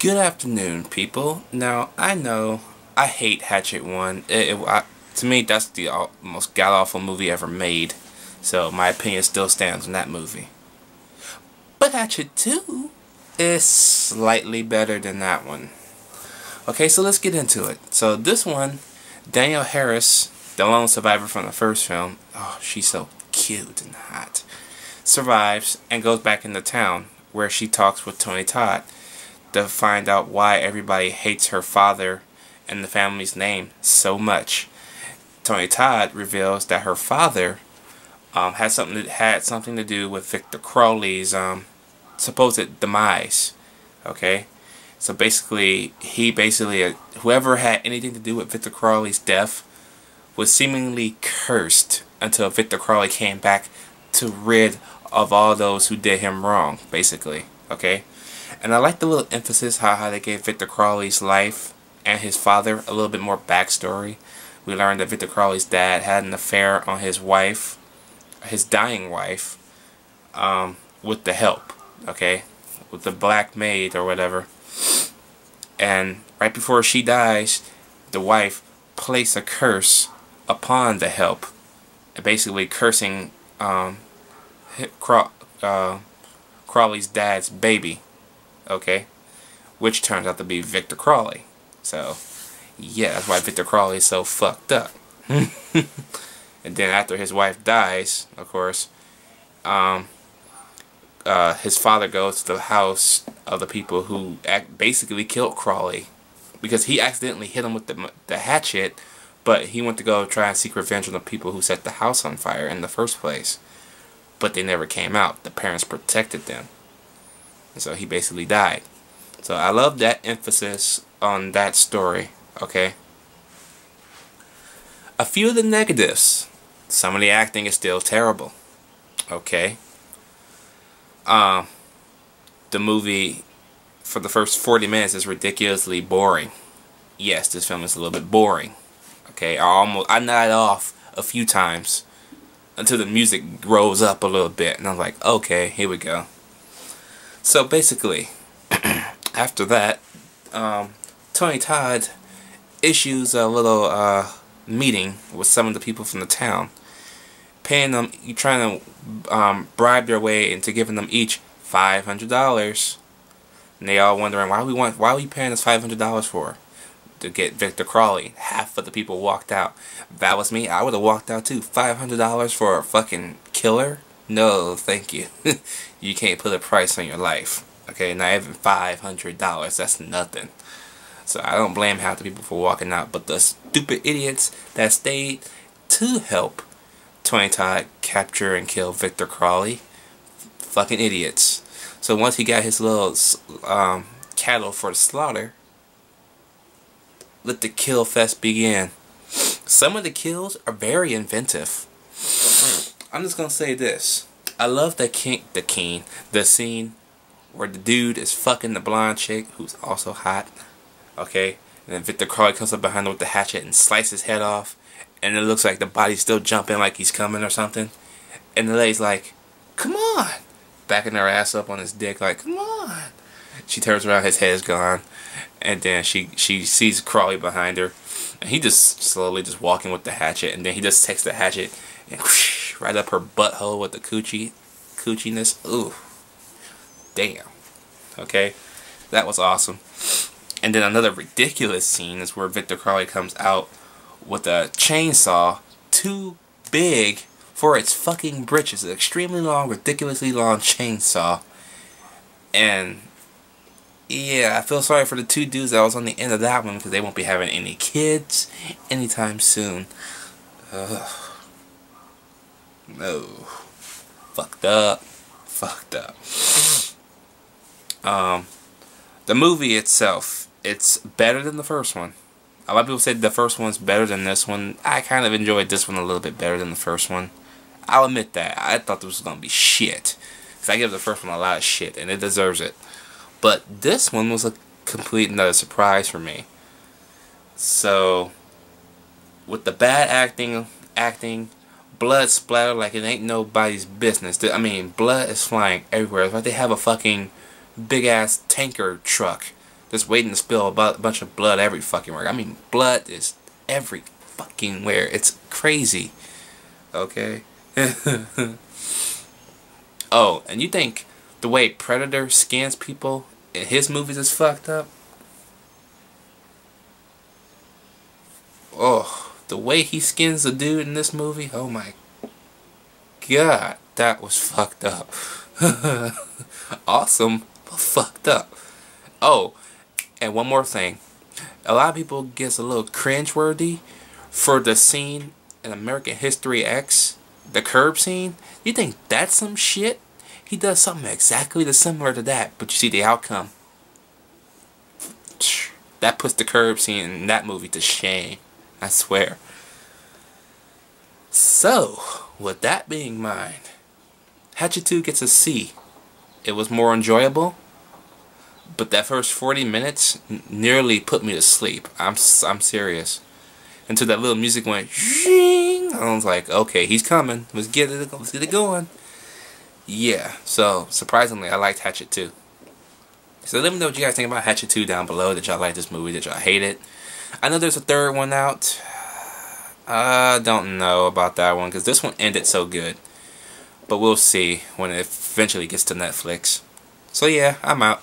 Good afternoon, people. Now, I know I hate Hatchet 1. To me, that's the most god-awful movie ever made. So, my opinion still stands on that movie. But Hatchet 2 is slightly better than that one. Okay, so let's get into it. So, this one, Danielle Harris, the lone survivor from the first film, oh, she's so cute and hot, survives and goes back into town where she talks with Tony Todd to find out why everybody hates her father and the family's name so much. Tony Todd reveals that her father had something to do with Victor Crowley's supposed demise. Okay, so basically, whoever had anything to do with Victor Crowley's death was seemingly cursed until Victor Crowley came back to rid of all those who did him wrong, basically. Okay, and I like the little emphasis how they gave Victor Crowley's life and his father a little bit more backstory. We learned that Victor Crowley's dad had an affair on his wife, his dying wife, with the help, okay, with the black maid or whatever. And right before she dies, the wife placed a curse upon the help, basically cursing Crowley's dad's baby, okay, which turns out to be Victor Crowley. So yeah, that's why Victor Crowley is so fucked up. And then after his wife dies, of course, his father goes to the house of the people who basically killed Crowley, because he accidentally hit him with the hatchet, but he went to go try and seek revenge on the people who set the house on fire in the first place. But they never came out. The parents protected them. And so he basically died. So I love that emphasis on that story. Okay. A few of the negatives. Some of the acting is still terrible. Okay. The movie for the first 40 minutes is ridiculously boring. Yes, this film is a little bit boring. Okay, I nodded off a few times until the music rose up a little bit, and I'm like, okay, here we go. So basically, after that, Tony Todd issues a little meeting with some of the people from the town, paying them, trying to bribe their way into giving them each $500. And they all wondering, why are we paying us $500 for? To get Victor Crowley. Half of the people walked out. If that was me, I would have walked out too. $500 for a fucking killer? No, thank you. You can't put a price on your life. Okay, not even $500. That's nothing. So I don't blame half the people for walking out, but the stupid idiots that stayed to help Tony Todd capture and kill Victor Crowley. Fucking idiots. So once he got his little cattle for the slaughter, let the kill fest begin. Some of the kills are very inventive. I'm just gonna say this. I love the scene where the dude is fucking the blonde chick who's also hot. Okay? And then Victor Crowley comes up behind him with the hatchet and slices his head off. And it looks like the body's still jumping like he's coming or something. And the lady's like, come on! Backing her ass up on his dick like, come on! She turns around, his head is gone. And then she sees Crowley behind her. And he just slowly just walking with the hatchet. And then he just takes the hatchet and whoosh, right up her butthole with the coochiness. Ooh. Damn. Okay? That was awesome. And then another ridiculous scene is where Victor Crowley comes out with a chainsaw too big for its fucking britches. An extremely long, ridiculously long chainsaw. And yeah, I feel sorry for the two dudes that was on the end of that one, because they won't be having any kids anytime soon. Ugh. No. Fucked up. Fucked up. The movie itself, it's better than the first one. A lot of people said the first one's better than this one. I kind of enjoyed this one a little bit better than the first one. I'll admit that. I thought this was going to be shit. Because I give the first one a lot of shit, and it deserves it. But this one was a complete another surprise for me. So, with the bad acting, blood splatter like it ain't nobody's business. I mean, blood is flying everywhere. It's like they have a fucking big ass tanker truck just waiting to spill a bunch of blood every fucking where. I mean, blood is every fucking where. It's crazy. Okay? Oh, and you think the way Predator skins people in his movies is fucked up? Oh, the way he skins the dude in this movie, oh my god, that was fucked up. Awesome, but fucked up. Oh, and one more thing. A lot of people gets a little cringeworthy for the scene in American History X, the curb scene. You think that's some shit? He does something exactly similar to that, but you see the outcome. That puts the curb scene in that movie to shame. I swear. So, with that being in mind, Hatchet 2 gets a C. It was more enjoyable, but that first 40 minutes nearly put me to sleep. I'm serious. Until that little music went, zing, I was like, okay, he's coming. Let's get it going. Yeah, so surprisingly, I liked Hatchet 2. So let me know what you guys think about Hatchet 2 down below. Did y'all like this movie? Did y'all hate it? I know there's a third one out. I don't know about that one because this one ended so good. But we'll see when it eventually gets to Netflix. So yeah, I'm out.